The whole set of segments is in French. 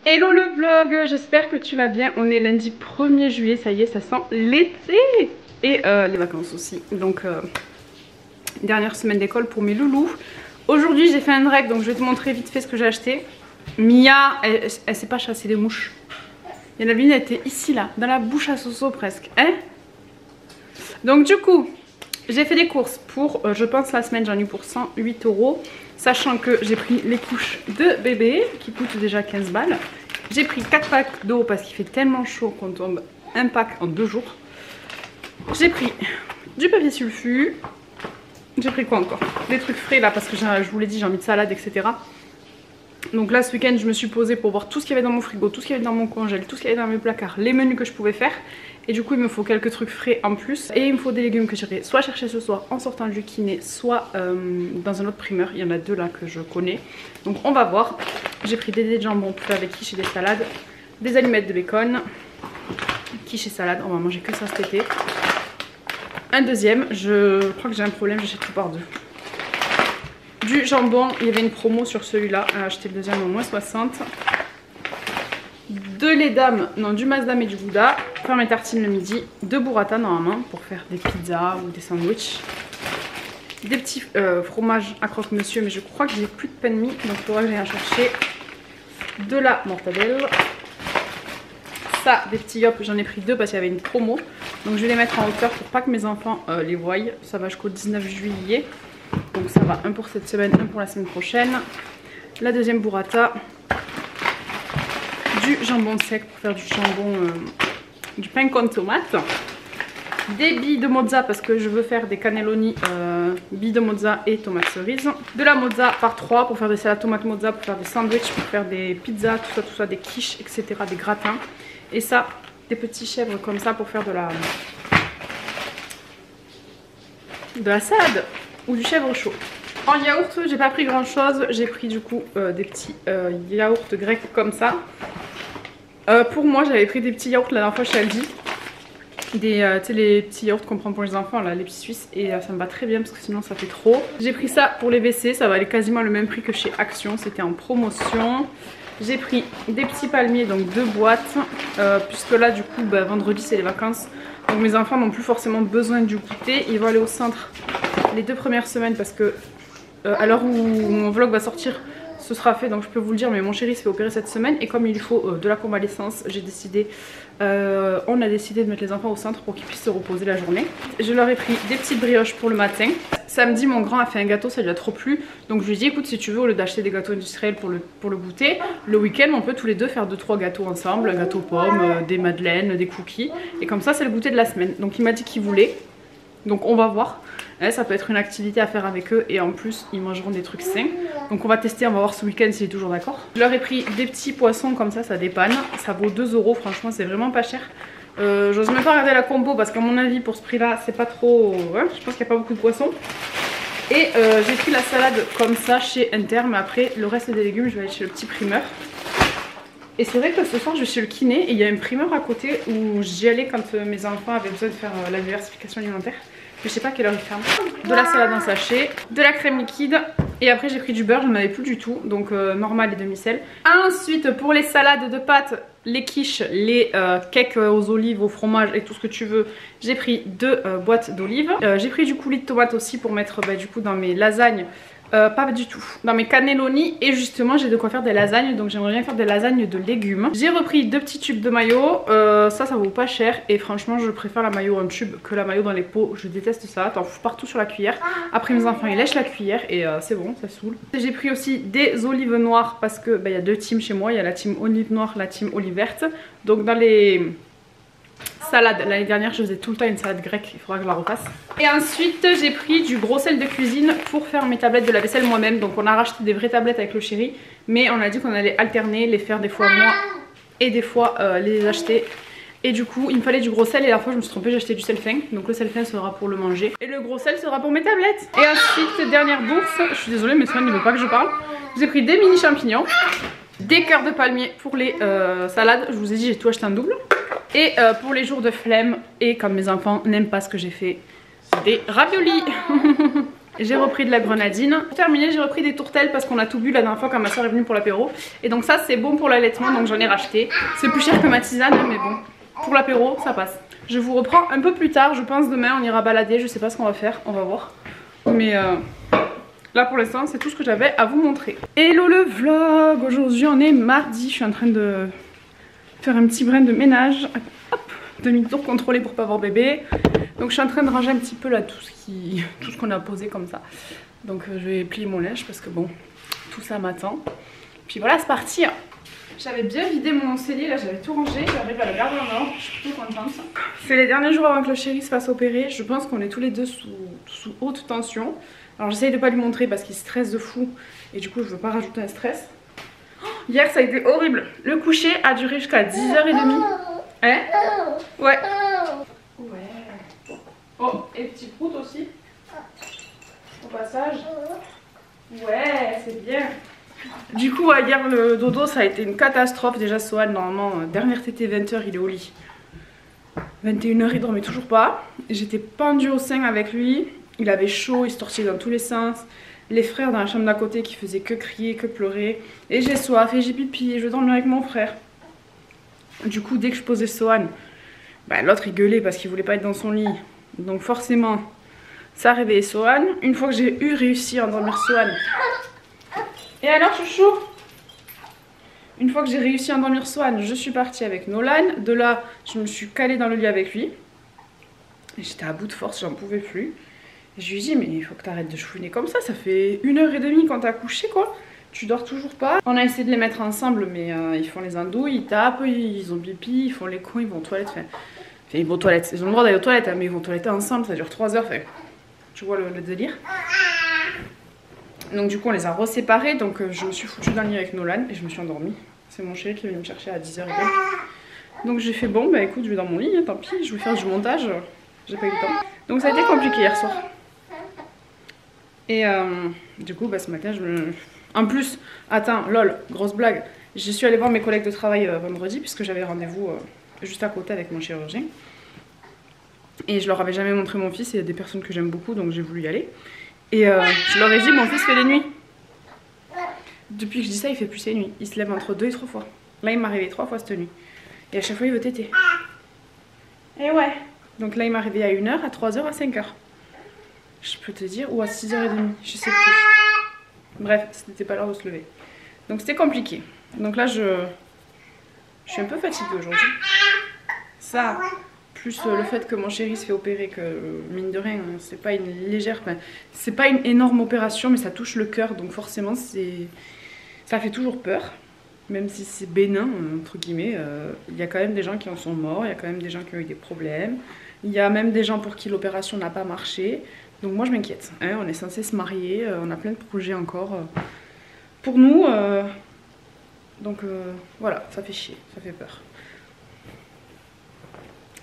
Hello le vlog, j'espère que tu vas bien. On est lundi 1er juillet, ça y est, ça sent l'été. Et les vacances aussi. Donc, dernière semaine d'école pour mes loulous. Aujourd'hui, j'ai fait un rec, donc je vais te montrer vite fait ce que j'ai acheté. Mia, elle sait pas chasser les mouches. Il y en a une, elle était ici, là, dans la bouche à Soso presque. Hein? Donc, du coup, j'ai fait des courses pour, je pense, la semaine, j'en ai eu pour 108 €. Sachant que j'ai pris les couches de bébé qui coûtent déjà 15 balles. J'ai pris 4 packs d'eau parce qu'il fait tellement chaud qu'on tombe un pack en 2 jours. J'ai pris du papier sulfu. J'ai pris quoi encore? Des trucs frais là parce que je vous l'ai dit, j'ai envie de salade, etc. Donc là ce week-end je me suis posée pour voir tout ce qu'il y avait dans mon frigo, tout ce qu'il y avait dans mon congèle, tout ce qu'il y avait dans mes placards, les menus que je pouvais faire. Et du coup il me faut quelques trucs frais en plus. Et il me faut des légumes que j'irai soit chercher ce soir en sortant du kiné, soit dans un autre primeur. Il y en a deux là que je connais. Donc on va voir. J'ai pris des dés de jambon pour faire des quiches et des salades. Des allumettes de bacon. Quiche et salade, on va manger que ça cet été. Un deuxième, je crois que j'ai un problème, j'achète tout par deux. Du jambon, il y avait une promo sur celui-là. J'ai acheté le deuxième au moins 60. De lait d'âme, non, du Mazdam et du Gouda. Faire mes tartines le midi. De burrata normalement pour faire des pizzas ou des sandwichs. Des petits fromages à croque-monsieur, mais je crois que j'ai plus de pain de mie, donc il faudra que j'aille en chercher. De la mortadelle. Ça, des petits yop, j'en ai pris deux parce qu'il y avait une promo. Donc je vais les mettre en hauteur pour pas que mes enfants les voient. Ça va jusqu'au 19 juillet. Donc ça va, un pour cette semaine, un pour la semaine prochaine. La deuxième burrata. Du jambon sec pour faire du jambon, du pain con tomate. Des billes de mozza parce que je veux faire des cannelloni, billes de mozza et tomates cerises. De la mozza par 3 pour faire des salades tomates mozza, pour faire des sandwichs, pour faire des pizzas, tout ça, des quiches, etc. Des gratins. Et ça, des petits chèvres comme ça pour faire de la salade ou du chèvre chaud. En yaourt, j'ai pas pris grand chose. J'ai pris du coup des petits yaourts grecs comme ça. Pour moi, j'avais pris des petits yaourts la dernière fois chez Aldi. Tu sais, les petits yaourts qu'on prend pour les enfants, là, les petits suisses. Et ça me va très bien parce que sinon ça fait trop. J'ai pris ça pour les WC. Ça valait quasiment le même prix que chez Action. C'était en promotion. J'ai pris des petits palmiers, donc 2 boîtes. Puisque là, du coup, bah, vendredi, c'est les vacances. Donc mes enfants n'ont plus forcément besoin du goûter. Ils vont aller au centre les 2 premières semaines parce que à l'heure où mon vlog va sortir, ce sera fait, donc je peux vous le dire, mais mon chéri se fait opérer cette semaine et comme il lui faut de la convalescence, on a décidé de mettre les enfants au centre pour qu'ils puissent se reposer la journée. Je leur ai pris des petites brioches pour le matin. Samedi, mon grand a fait un gâteau, ça lui a trop plu, donc je lui ai dit écoute, si tu veux, au lieu d'acheter des gâteaux industriels pour le goûter, le week-end on peut tous les deux faire 2-3 gâteaux ensemble, un gâteau pomme, des madeleines, des cookies, et comme ça c'est le goûter de la semaine. Donc il m'a dit qu'il voulait, donc on va voir. Ça peut être une activité à faire avec eux et en plus ils mangeront des trucs sains. Donc on va tester, on va voir ce week-end s'il est toujours d'accord. Je leur ai pris des petits poissons comme ça dépanne. Ça vaut 2 €, franchement c'est vraiment pas cher. J'ose même pas regarder la combo parce qu'à mon avis pour ce prix là c'est pas trop... Ouais, je pense qu'il n'y a pas beaucoup de poissons. Et j'ai pris la salade comme ça chez Inter, mais après le reste des légumes je vais aller chez le petit primeur. Et c'est vrai que ce soir je suis chez le kiné et il y a un primeur à côté où j'y allais quand mes enfants avaient besoin de faire la diversification alimentaire. Je sais pas à quelle heure il ferme. De la salade en sachet, de la crème liquide et après j'ai pris du beurre, j'en avais plus du tout, donc normal et demi-sel. Ensuite pour les salades de pâtes, les quiches, les cakes aux olives, au fromage et tout ce que tu veux, j'ai pris 2 boîtes d'olives. J'ai pris du coulis de tomate aussi pour mettre du coup dans mes lasagnes. Pas du tout, dans mes cannelloni, et justement j'ai de quoi faire des lasagnes, donc j'aimerais bien faire des lasagnes de légumes. J'ai repris 2 petits tubes de mayo, ça vaut pas cher et franchement je préfère la mayo en tube que la mayo dans les pots, je déteste ça, t'en fous partout sur la cuillère. Après mes enfants ils lèchent la cuillère et c'est bon, ça saoule. J'ai pris aussi des olives noires parce que il y a 2 teams chez moi, il y a la team olive noire, la team olive verte. Donc dans les salade, l'année dernière je faisais tout le temps une salade grecque, il faudra que je la refasse. Et ensuite j'ai pris du gros sel de cuisine pour faire mes tablettes de la vaisselle moi-même. Donc on a racheté des vraies tablettes avec le chéri, mais on a dit qu'on allait alterner, les faire des fois moi et des fois les acheter. Et du coup il me fallait du gros sel et la fois je me suis trompée, j'ai acheté du sel fin. Donc le sel fin sera pour le manger et le gros sel sera pour mes tablettes. Et ensuite dernière bourse, je suis désolée mais Swan ne veut pas que je parle. J'ai pris des mini champignons, des cœurs de palmier pour les salades, je vous ai dit j'ai tout acheté en double. Et pour les jours de flemme et comme mes enfants n'aiment pas ce que j'ai fait, des raviolis. J'ai repris de la grenadine. Pour terminer, j'ai repris des tourtelles parce qu'on a tout bu la dernière fois quand ma soeur est venue pour l'apéro. Et donc ça c'est bon pour l'allaitement, donc j'en ai racheté. C'est plus cher que ma tisane mais bon, pour l'apéro ça passe. Je vous reprends un peu plus tard, je pense demain on ira balader, je sais pas ce qu'on va faire, on va voir. Mais là pour l'instant c'est tout ce que j'avais à vous montrer. Hello le vlog, aujourd'hui on est mardi, je suis en train de faire un petit brin de ménage. Hop, demi-tour contrôlé pour pas avoir bébé. Donc je suis en train de ranger un petit peu là tout ce qu'on a posé comme ça. Donc je vais plier mon linge parce que bon, tout ça m'attend. Puis voilà, c'est parti. J'avais bien vidé mon cellier, là j'avais tout rangé, j'arrive à le garder en ordre, je suis plutôt contente. C'est les derniers jours avant que le chéri se fasse opérer, je pense qu'on est tous les deux sous haute tension. Alors j'essaye de pas lui montrer parce qu'il stresse de fou et du coup je veux pas rajouter un stress. Hier ça a été horrible, le coucher a duré jusqu'à 10h30. Hein? Ouais. Ouais. Oh, et petit prout aussi. Au passage. Ouais, c'est bien. Du coup, hier le dodo ça a été une catastrophe. Déjà, Sohan, normalement, dernière tétée 20h, il est au lit. 21h, il dormait toujours pas. J'étais pendue au sein avec lui. Il avait chaud, il se tortillait dans tous les sens. Les frères dans la chambre d'à côté qui faisaient que crier, que pleurer. Et j'ai soif et j'ai pipi et je dormais avec mon frère. Du coup, dès que je posais Sohan, bah, l'autre il gueulait parce qu'il voulait pas être dans son lit. Donc forcément, ça a réveillé Sohan. Une fois que j'ai réussi à endormir Sohan. Et alors chouchou? Une fois que j'ai réussi à endormir Sohan, je suis partie avec Nolan. De là, je me suis calée dans le lit avec lui. J'étais à bout de force, j'en pouvais plus. Et je lui ai dit, mais il faut que tu arrêtes de chouiner comme ça fait 1h30 quand t'as couché quoi. Tu dors toujours pas. On a essayé de les mettre ensemble, mais ils font les andouilles, ils tapent, ils ont pipi, ils font les cons, ils vont aux toilettes. Enfin, ils vont aux toilettes, ils ont le droit d'aller aux toilettes, hein, mais ils vont aux toilettes ensemble, ça dure 3 heures. Enfin, tu vois le délire. Donc du coup on les a reséparés, donc je me suis foutue dans le lit avec Nolan et je me suis endormie. C'est mon chéri qui est venu me chercher à 10h. Donc j'ai fait bon bah écoute je vais dans mon lit, hein, tant pis, je vais faire du montage, j'ai pas eu le temps. Donc ça a été compliqué hier soir. Et du coup bah ce matin En plus, attends, lol, grosse blague, je suis allée voir mes collègues de travail vendredi puisque j'avais rendez-vous juste à côté avec mon chirurgien. Et je leur avais jamais montré mon fils, il y a des personnes que j'aime beaucoup donc j'ai voulu y aller. Et je leur ai dit, mon fils fait les nuits. Depuis que je dis ça, il fait plus ses nuits. Il se lève entre 2 et 3 fois. Là, il m'a réveillé 3 fois cette nuit. Et à chaque fois, il veut téter. Et ouais. Donc là, il m'a réveillé à 1h, à 3h, à 5h. Je peux te dire, ou à 6h30, je sais plus. Bref, c'était pas l'heure de se lever. Donc c'était compliqué. Donc là, je suis un peu fatiguée aujourd'hui. Ça... Plus le fait que mon chéri se fait opérer, que mine de rien, c'est pas une légère, c'est pas une énorme opération, mais ça touche le cœur, donc forcément ça fait toujours peur, même si c'est bénin entre guillemets. Il y a quand même des gens qui en sont morts, il y a quand même des gens qui ont eu des problèmes, il y a même des gens pour qui l'opération n'a pas marché, donc moi je m'inquiète. Hein, on est censé se marier, on a plein de projets encore pour nous, donc voilà, ça fait chier, ça fait peur.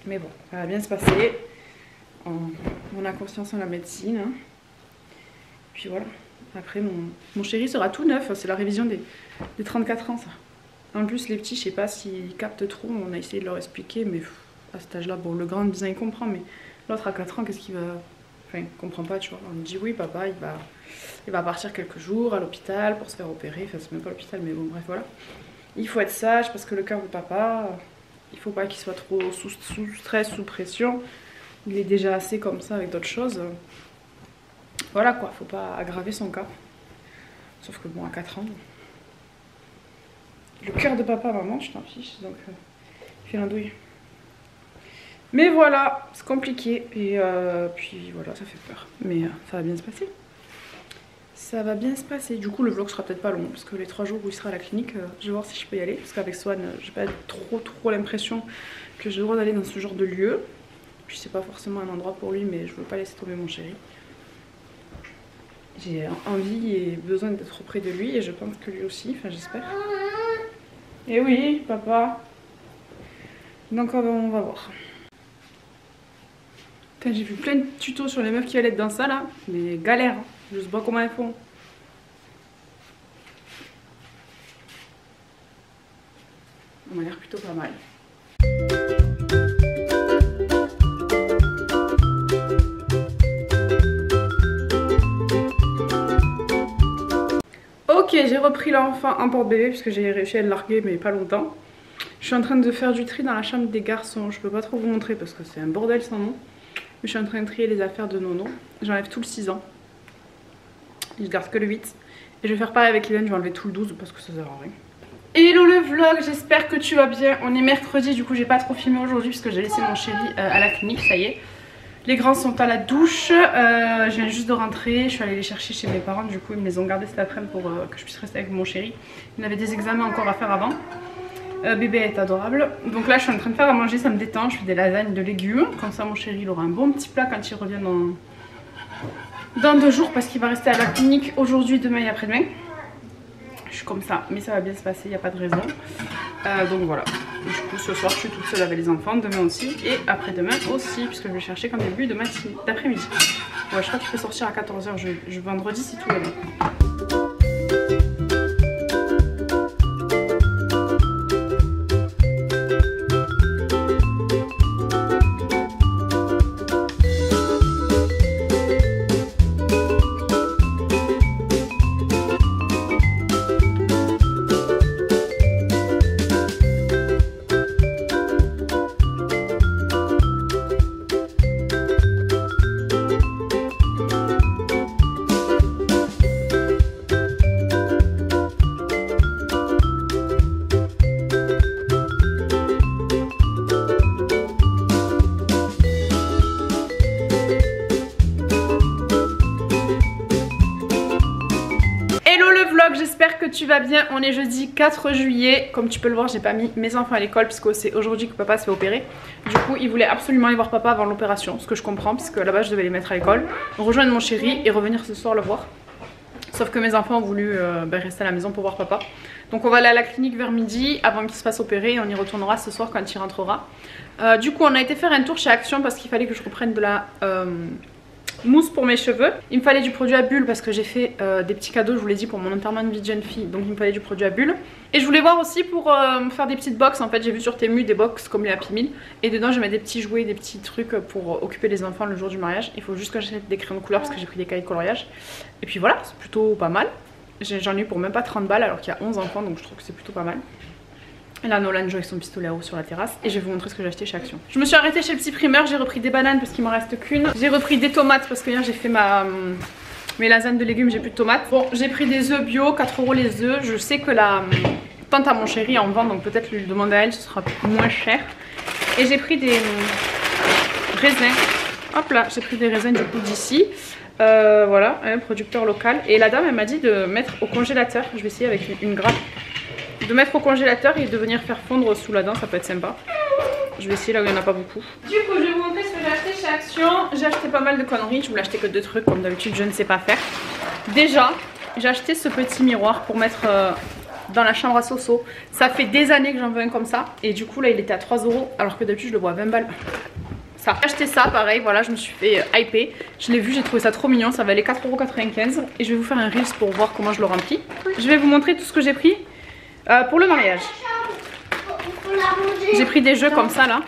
Mais bon, ça va bien se passer. On a confiance en la médecine. Hein. Puis voilà. Après, mon chéri sera tout neuf. C'est la révision des 34 ans, ça. En plus, les petits, je sais pas s'ils captent trop. On a essayé de leur expliquer, mais à cet âge-là, bon, le grand bien il comprend, mais l'autre à 4 ans, qu'est-ce qu'il va... Enfin, il comprend pas, tu vois. On me dit, oui, papa, il va partir quelques jours à l'hôpital pour se faire opérer. Enfin, c'est même pas l'hôpital, mais bon, bref, voilà. Il faut être sage parce que le cœur de papa... Il faut pas qu'il soit trop sous stress, sous pression. Il est déjà assez comme ça avec d'autres choses. Voilà quoi, faut pas aggraver son cas. Sauf que bon, à 4 ans, le cœur de papa, maman, je t'en fiche. Donc, il fait l'andouille. Mais voilà, c'est compliqué. Et puis voilà, ça fait peur. Mais ça va bien se passer. Ça va bien se passer. Du coup, le vlog sera peut-être pas long parce que les 3 jours où il sera à la clinique, je vais voir si je peux y aller. Parce qu'avec Sohan, j'ai pas trop l'impression que j'ai le droit d'aller dans ce genre de lieu. Puis c'est pas forcément un endroit pour lui, mais je veux pas laisser tomber mon chéri. J'ai envie et besoin d'être auprès de lui et je pense que lui aussi, enfin j'espère. Et oui, papa. Donc on va voir. J'ai vu plein de tutos sur les meufs qui allaitent dans ça là, mais galère. Je sais pas comment elles font. On m'a l'air plutôt pas mal. Ok, j'ai repris l'enfant en porte-bébé puisque j'ai réussi à le larguer mais pas longtemps. Je suis en train de faire du tri dans la chambre des garçons. Je peux pas trop vous montrer parce que c'est un bordel sans nom. Mais je suis en train de trier les affaires de Nono. J'enlève tout le 6 ans. Je garde que le 8. Et je vais faire pareil avec Hélène, je vais enlever tout le 12 parce que ça sert à rien. Hello le vlog, j'espère que tu vas bien. On est mercredi, du coup j'ai pas trop filmé aujourd'hui puisque j'ai laissé mon chéri à la clinique, ça y est. Les grands sont à la douche, je viens juste de rentrer, je suis allée les chercher chez mes parents, du coup ils me les ont gardés cet après-midi pour que je puisse rester avec mon chéri. Il avait des examens encore à faire avant. Bébé est adorable. Donc là je suis en train de faire à manger, ça me détend, je fais des lasagnes de légumes. Comme ça mon chéri il aura un bon petit plat quand il revient dans 2 jours parce qu'il va rester à la clinique aujourd'hui, demain et après-demain. Je suis comme ça, mais ça va bien se passer, il n'y a pas de raison. Donc voilà. Du coup ce soir je suis toute seule avec les enfants, demain aussi et après-demain aussi, puisque je vais chercher qu'en début d'après-midi. Ouais, je crois qu'il peut sortir à 14 h vendredi si tout va bien. J'espère que tu vas bien. On est jeudi 4 juillet. Comme tu peux le voir, j'ai pas mis mes enfants à l'école puisque c'est aujourd'hui que papa se fait opérer. Du coup, ils voulaient absolument aller voir papa avant l'opération, ce que je comprends puisque là-bas je devais les mettre à l'école, rejoindre mon chéri et revenir ce soir le voir. Sauf que mes enfants ont voulu rester à la maison pour voir papa. Donc on va aller à la clinique vers midi avant qu'il se fasse opérer et on y retournera ce soir quand il rentrera. Du coup, on a été faire un tour chez Action parce qu'il fallait que je reprenne de la mousse pour mes cheveux. Il me fallait du produit à bulles parce que j'ai fait des petits cadeaux, je vous l'ai dit, pour mon enterrement de vie de jeune fille. Donc il me fallait du produit à bulles. Et je voulais voir aussi pour me faire des petites box. En fait j'ai vu sur Temu des box comme les Happy Meal. Et dedans je mets des petits jouets, des petits trucs pour occuper les enfants le jour du mariage. Il faut juste que j'achète des crayons de couleur parce que j'ai pris des cahiers de coloriage. Et puis voilà, c'est plutôt pas mal. J'en ai eu pour même pas 30 balles alors qu'il y a 11 enfants, donc je trouve que c'est plutôt pas mal. Et là Nolan joue avec son pistolet à eau sur la terrasse et je vais vous montrer ce que j'ai acheté chez Action. Je me suis arrêtée chez le petit primeur, j'ai repris des bananes parce qu'il m'en reste qu'une. J'ai repris des tomates parce que hier j'ai fait mes lasagnes de légumes, j'ai plus de tomates. Bon, j'ai pris des œufs bio, 4 € les œufs. Je sais que la tante à mon chéri en vend, donc peut-être lui demander à elle, ce sera moins cher. Et j'ai pris des raisins. Hop là, j'ai pris des raisins du coup d'ici. Voilà, un producteur local. Et la dame elle m'a dit de mettre au congélateur. Je vais essayer avec une grappe. De mettre au congélateur et de venir faire fondre sous la dent, ça peut être sympa. Je vais essayer là où il n'y en a pas beaucoup. Du coup je vais vous montrer ce que j'ai acheté chez Action. J'ai acheté pas mal de conneries, je voulais acheter que 2 trucs comme d'habitude je ne sais pas faire. Déjà j'ai acheté ce petit miroir pour mettre dans la chambre à Soso. Ça fait des années que j'en veux un comme ça. Et du coup là il était à 3 € alors que d'habitude je le vois à 20 balles. Ça. J'ai acheté ça pareil, voilà je me suis fait hyper. Je l'ai vu, j'ai trouvé ça trop mignon, ça valait 4,95 € et je vais vous faire un reels pour voir comment je le remplis. Je vais vous montrer tout ce que j'ai pris. Pour le mariage, j'ai pris des jeux comme ça là.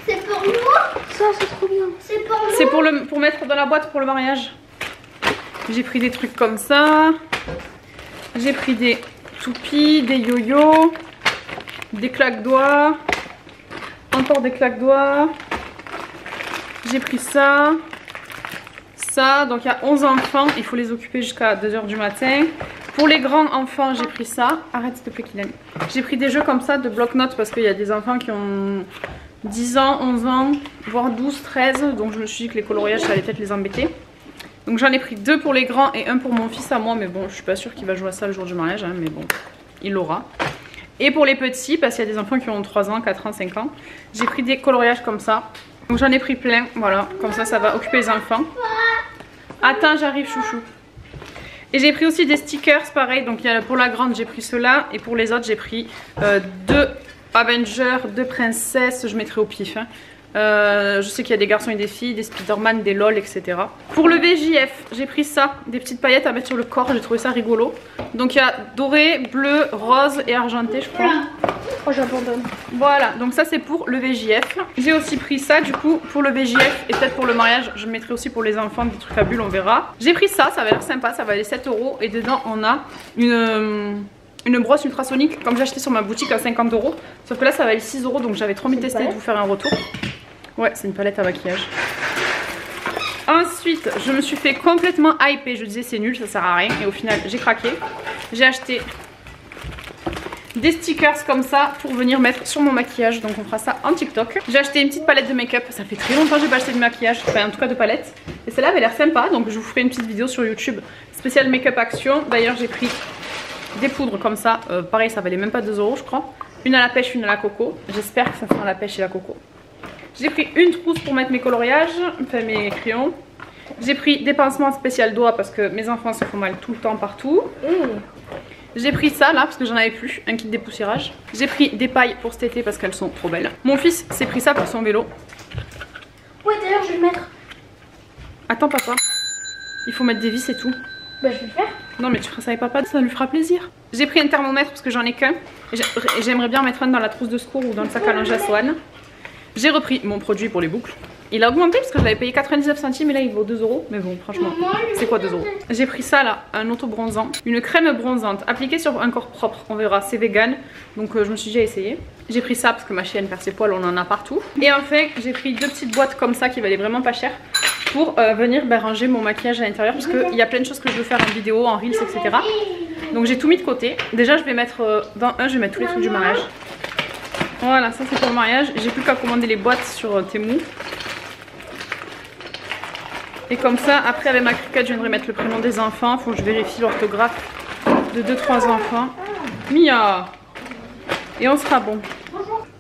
C'est pour moi. Ça c'est trop bien. C'est pour moi. C'est pour mettre dans la boîte pour le mariage. J'ai pris des trucs comme ça. J'ai pris des toupies, des yo-yo, des claques-doigts, encore des claques-doigts. J'ai pris ça. Ça, donc il y a 11 enfants, il faut les occuper jusqu'à 2 h du matin. Pour les grands enfants, j'ai pris ça. Arrête s'il te plaît Kylian. J'ai pris des jeux comme ça de bloc-notes parce qu'il y a des enfants qui ont 10 ans, 11 ans, voire 12, 13. Donc je me suis dit que les coloriages, ça allait peut-être les embêter. Donc j'en ai pris 2 pour les grands et 1 pour mon fils à moi. Mais bon, je suis pas sûre qu'il va jouer à ça le jour du mariage. Hein, mais bon, il l'aura. Et pour les petits, parce qu'il y a des enfants qui ont 3 ans, 4 ans, 5 ans, j'ai pris des coloriages comme ça. Donc j'en ai pris plein, voilà. Comme ça, ça va occuper les enfants. Attends, j'arrive chouchou. Et j'ai pris aussi des stickers, pareil. Donc pour la grande, j'ai pris ceux-là. Et pour les autres, j'ai pris 2 Avengers, 2 princesses. Je mettrai au pif. Hein. Je sais qu'il y a des garçons et des filles, des Spider-Man, des LOL, etc. Pour le VJF, j'ai pris ça. Des petites paillettes à mettre sur le corps. J'ai trouvé ça rigolo. Donc il y a doré, bleu, rose et argenté, je crois. Oh, j'abandonne. Voilà, donc ça c'est pour le VJF. J'ai aussi pris ça du coup pour le VJF et peut-être pour le mariage. Je mettrai aussi pour les enfants des trucs à bulles, on verra. J'ai pris ça, ça va l'air sympa, ça va aller 7 € et dedans on a une brosse ultrasonique comme j'ai acheté sur ma boutique à 50 €. Sauf que là ça va aller 6 € donc j'avais trop envie de tester et de vous faire un retour. Ouais, c'est une palette à maquillage. Ensuite, je me suis fait complètement hyper. Je disais c'est nul, ça sert à rien. Et au final, j'ai craqué. J'ai acheté des stickers comme ça pour venir mettre sur mon maquillage. Donc on fera ça en TikTok. J'ai acheté une petite palette de make-up. Ça fait très longtemps que j'ai pas acheté de maquillage. Enfin en tout cas de palette. Et celle-là avait l'air sympa. Donc je vous ferai une petite vidéo sur YouTube spéciale make-up action. D'ailleurs j'ai pris des poudres comme ça. Pareil ça valait même pas 2 € je crois. Une à la pêche, une à la coco. J'espère que ça sera la pêche et la coco. J'ai pris une trousse pour mettre mes coloriages. Enfin mes crayons. J'ai pris des pansements spécial doigts parce que mes enfants se font mal tout le temps partout. J'ai pris ça là parce que j'en avais plus, un kit dépoussiérage. J'ai pris des pailles pour cet été parce qu'elles sont trop belles. Mon fils s'est pris ça pour son vélo. Ouais d'ailleurs je vais le mettre. Attends papa, il faut mettre des vis et tout. Bah je vais le faire. Non mais tu feras ça avec papa, ça lui fera plaisir. J'ai pris un thermomètre parce que j'en ai qu'un. J'aimerais bien en mettre un dans la trousse de secours ou dans le sac à linge à Swan. J'ai repris mon produit pour les boucles. Il a augmenté parce que je l'avais payé 99 centimes et là il vaut 2 €. Mais bon, franchement, c'est quoi 2 €? J'ai pris ça là, un auto-bronzant. Une crème bronzante appliquée sur un corps propre. On verra, c'est vegan. Donc je me suis déjà essayé. J'ai pris ça parce que ma chienne perd ses poils, on en a partout. Et enfin, j'ai pris 2 petites boîtes comme ça qui valaient vraiment pas cher pour venir ranger mon maquillage à l'intérieur. Parce qu'il y a plein de choses que je veux faire en vidéo, en reels, etc. Donc j'ai tout mis de côté. Déjà, je vais mettre dans un, je vais mettre tous les trucs du mariage. Voilà, ça c'est pour le mariage. J'ai plus qu'à commander les boîtes sur Temu. Et comme ça, après avec ma cricket, je viendrai mettre le prénom des enfants. Faut que je vérifie l'orthographe de 2-3 enfants. Mia! Et on sera bon.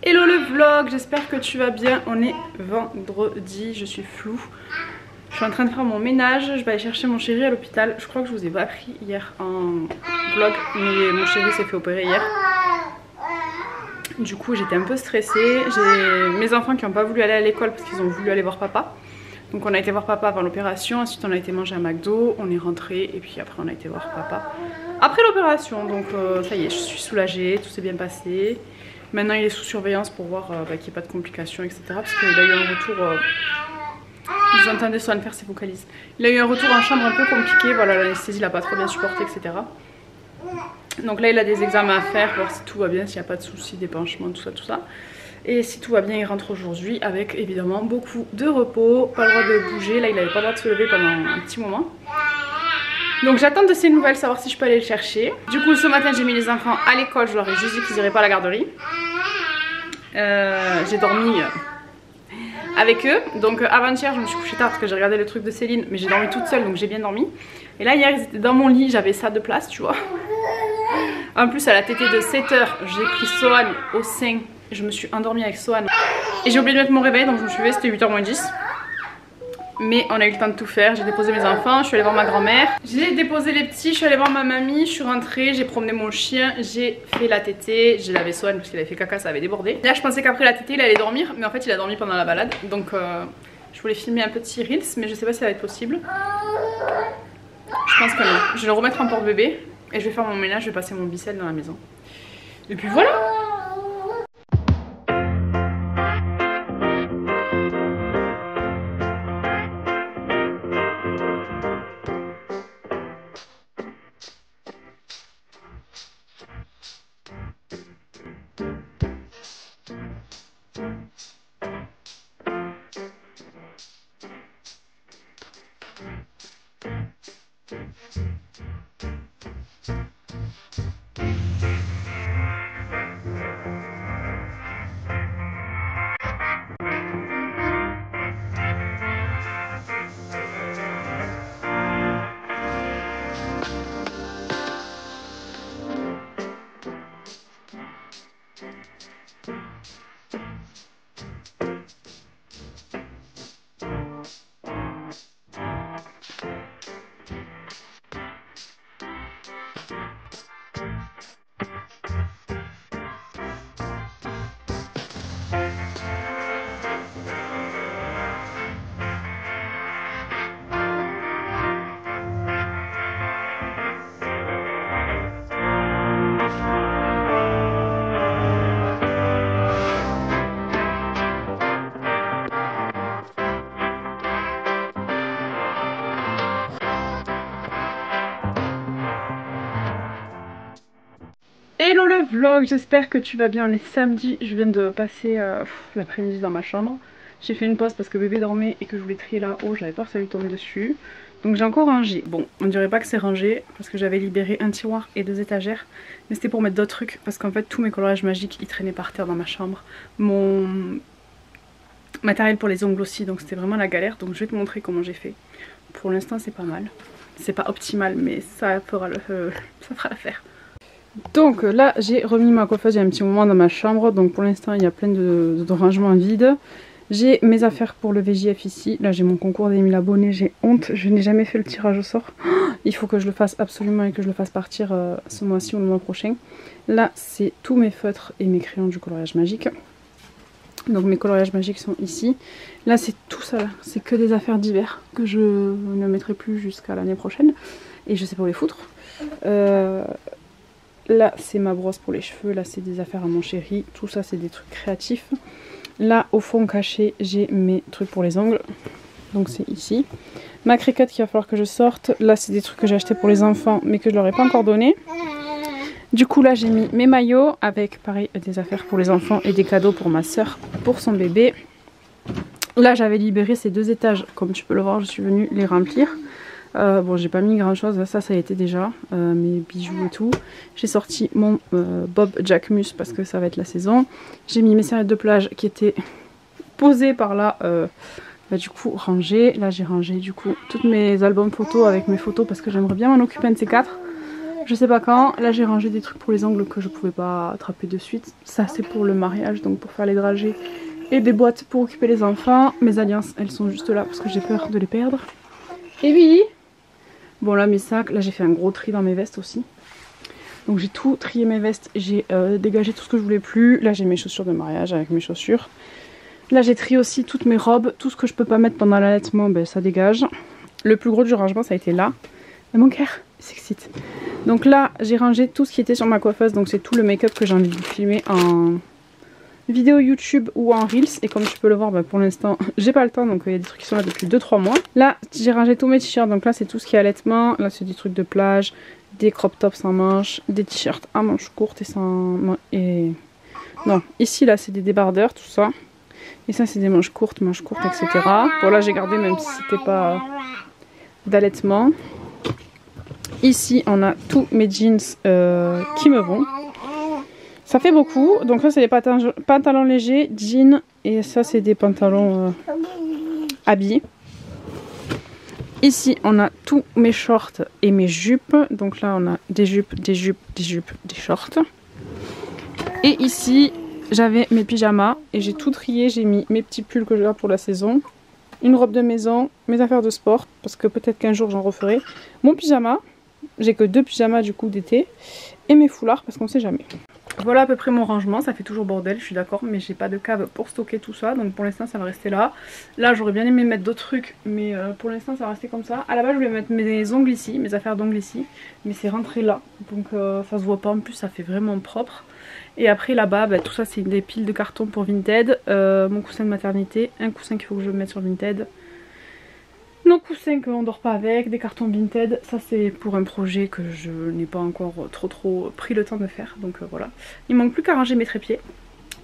Hello le vlog, j'espère que tu vas bien. On est vendredi, je suis floue. Je suis en train de faire mon ménage. Je vais aller chercher mon chéri à l'hôpital. Je crois que je vous ai pas pris hier en vlog, mais mon chéri s'est fait opérer hier. Du coup, j'étais un peu stressée. J'ai mes enfants qui n'ont pas voulu aller à l'école parce qu'ils ont voulu aller voir papa. Donc on a été voir papa avant l'opération, ensuite on a été manger à McDo, on est rentré et puis après on a été voir papa après l'opération. Donc ça y est, je suis soulagée, tout s'est bien passé. Maintenant il est sous surveillance pour voir qu'il n'y ait pas de complications, etc. Parce qu'il a eu un retour, vous entendez Swan faire ses vocalises. Il a eu un retour en chambre un peu compliqué, voilà, l'anesthésie l'a pas trop bien supporté, etc. Donc là il a des examens à faire, voir si tout va bien, s'il n'y a pas de soucis, d'épanchement, tout ça, tout ça. Et si tout va bien, il rentre aujourd'hui avec évidemment beaucoup de repos, pas le droit de bouger. Là, il n'avait pas le droit de se lever pendant un petit moment. Donc j'attends de ces nouvelles, savoir si je peux aller le chercher. Du coup, ce matin, j'ai mis les enfants à l'école. Je leur ai juste dit qu'ils n'iraient pas à la garderie. J'ai dormi avec eux. Donc avant-hier, je me suis couchée tard parce que j'ai regardé le truc de Céline. Mais j'ai dormi toute seule, donc j'ai bien dormi. Et là, hier, ils étaient dans mon lit. J'avais ça de place, tu vois. En plus, à la tétée de 7 h, j'ai pris Sohan au sein. Je me suis endormie avec Sohan et j'ai oublié de mettre mon réveil, donc je me suis levée, c'était 8 h moins 10. Mais on a eu le temps de tout faire. J'ai déposé mes enfants, je suis allée voir ma grand-mère, j'ai déposé les petits, je suis allée voir ma mamie, je suis rentrée, j'ai promené mon chien, j'ai fait la tétée, j'ai lavé Sohan parce qu'il avait fait caca, ça avait débordé. Là je pensais qu'après la tétée il allait dormir, mais en fait il a dormi pendant la balade. Donc je voulais filmer un petit reels, mais je sais pas si ça va être possible. Je pense que non. Je vais le remettre en porte-bébé et je vais faire mon ménage, je vais passer mon bicelle dans la maison. Et puis voilà. Hello le vlog, j'espère que tu vas bien. Les samedis, je viens de passer l'après-midi dans ma chambre. J'ai fait une pause parce que bébé dormait et que je voulais trier là-haut, j'avais peur que ça lui tombe dessus. Donc j'ai encore rangé. Bon, on dirait pas que c'est rangé parce que j'avais libéré un tiroir et 2 étagères. Mais c'était pour mettre d'autres trucs parce qu'en fait tous mes coloriages magiques ils traînaient par terre dans ma chambre. Mon matériel pour les ongles aussi, donc c'était vraiment la galère. Donc je vais te montrer comment j'ai fait. Pour l'instant c'est pas mal. C'est pas optimal mais ça fera l'affaire. Donc là j'ai remis ma coiffeuse il y a un petit moment dans ma chambre, donc pour l'instant il y a plein de rangements vides. J'ai mes affaires pour le VJF ici, là j'ai mon concours des 1000 abonnés, j'ai honte, je n'ai jamais fait le tirage au sort. Il faut que je le fasse absolument et que je le fasse partir ce mois-ci ou le mois prochain. Là c'est tous mes feutres et mes crayons du coloriage magique. Donc mes coloriages magiques sont ici. Là c'est tout ça là, c'est que des affaires d'hiver que je ne mettrai plus jusqu'à l'année prochaine. Et je sais pas où les foutre. Là c'est ma brosse pour les cheveux, là c'est des affaires à mon chéri, tout ça c'est des trucs créatifs. Là au fond caché j'ai mes trucs pour les ongles, donc c'est ici. Ma cricket qu'il va falloir que je sorte, là c'est des trucs que j'ai acheté pour les enfants mais que je leur ai pas encore donné. Du coup là j'ai mis mes maillots avec pareil des affaires pour les enfants et des cadeaux pour ma soeur pour son bébé. Là j'avais libéré ces 2 étages, comme tu peux le voir je suis venue les remplir. Bon j'ai pas mis grand chose, ça a été déjà, mes bijoux et tout. J'ai sorti mon Bob Jacquemus parce que ça va être la saison. J'ai mis mes serviettes de plage qui étaient posées par là, du coup rangées. Là j'ai rangé du coup tous mes albums photos avec mes photos parce que j'aimerais bien m'en occuper un de ces 4. Je sais pas quand. Là j'ai rangé des trucs pour les ongles que je pouvais pas attraper de suite. Ça c'est pour le mariage, donc pour faire les dragées. Et des boîtes pour occuper les enfants. Mes alliances elles sont juste là parce que j'ai peur de les perdre. Et oui. Bon là mes sacs, là j'ai fait un gros tri dans mes vestes aussi. Donc j'ai tout trié mes vestes, j'ai dégagé tout ce que je voulais plus. Là j'ai mes chaussures de mariage avec mes chaussures. Là j'ai trié aussi toutes mes robes, tout ce que je peux pas mettre pendant l'allaitement, ben, ça dégage. Le plus gros du rangement ça a été là. Et mon cœur s'excite. Donc là j'ai rangé tout ce qui était sur ma coiffeuse, donc c'est tout le make-up que j'ai envie de filmer en vidéo YouTube ou en Reels. Et comme tu peux le voir, bah pour l'instant j'ai pas le temps, donc il y a des trucs qui sont là depuis 2-3 mois. Là j'ai rangé tous mes t-shirts, donc là c'est tout ce qui est allaitement. Là c'est des trucs de plage, des crop tops sans manches, des t-shirts à manches courtes et sans... Non, ici là c'est des débardeurs, tout ça. Et ça c'est des manches courtes, etc. Bon là j'ai gardé même si c'était pas d'allaitement. Ici on a tous mes jeans qui me vont. Ça fait beaucoup, donc ça c'est des pantalons légers, jeans, et ça c'est des pantalons habillés. Ici on a tous mes shorts et mes jupes, donc là on a des jupes, des shorts. Et ici j'avais mes pyjamas et j'ai tout trié, j'ai mis mes petits pulls que je garde pour la saison, une robe de maison, mes affaires de sport, parce que peut-être qu'un jour j'en referai, mon pyjama, j'ai que 2 pyjamas du coup d'été, et mes foulards parce qu'on sait jamais. Voilà à peu près mon rangement, ça fait toujours bordel, je suis d'accord, mais j'ai pas de cave pour stocker tout ça, donc pour l'instant ça va rester là. Là j'aurais bien aimé mettre d'autres trucs, mais pour l'instant ça va rester comme ça. À la base je voulais mettre mes ongles ici, mes affaires d'ongles ici, mais c'est rentré là, donc ça se voit pas, en plus ça fait vraiment propre. Et après là-bas, bah, tout ça c'est des piles de carton pour Vinted, mon coussin de maternité, un coussin qu'il faut que je mette sur Vinted. Nos coussins qu'on dort pas avec, des cartons Vinted, ça c'est pour un projet que je n'ai pas encore trop pris le temps de faire, donc voilà. Il manque plus qu'à ranger mes trépieds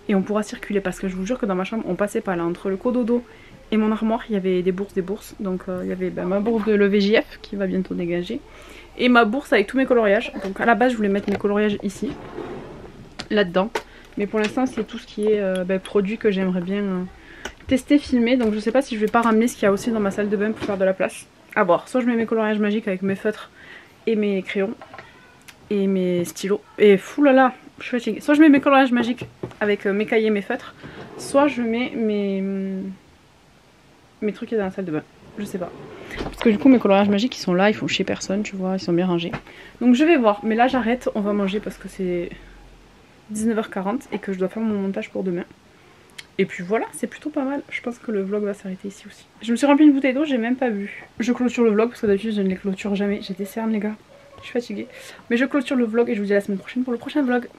et on pourra circuler parce que je vous jure que dans ma chambre on passait pas là, entre le cododo et mon armoire il y avait des bourses, donc il y avait ma bourse de le VJF qui va bientôt dégager et ma bourse avec tous mes coloriages. Donc à la base je voulais mettre mes coloriages ici, là-dedans, mais pour l'instant c'est tout ce qui est produit que j'aimerais bien... tester, filmer, donc je sais pas si je vais pas ramener ce qu'il y a aussi dans ma salle de bain pour faire de la place. À voir, soit je mets mes coloriages magiques avec mes feutres et mes crayons et mes stylos. Et fou là là, je suis fatiguée. Soit je mets mes coloriages magiques avec mes cahiers et mes feutres, soit je mets mes trucs dans la salle de bain. Je sais pas. Parce que du coup mes coloriages magiques ils sont là, ils font chier personne, tu vois, ils sont bien rangés. Donc je vais voir, mais là j'arrête, on va manger parce que c'est 19h40 et que je dois faire mon montage pour demain. Et puis voilà, c'est plutôt pas mal. Je pense que le vlog va s'arrêter ici aussi. Je me suis rempli une bouteille d'eau, j'ai même pas bu. Je clôture le vlog parce que d'habitude je ne les clôture jamais. J'ai des cernes les gars. Je suis fatiguée. Mais je clôture le vlog et je vous dis à la semaine prochaine pour le prochain vlog.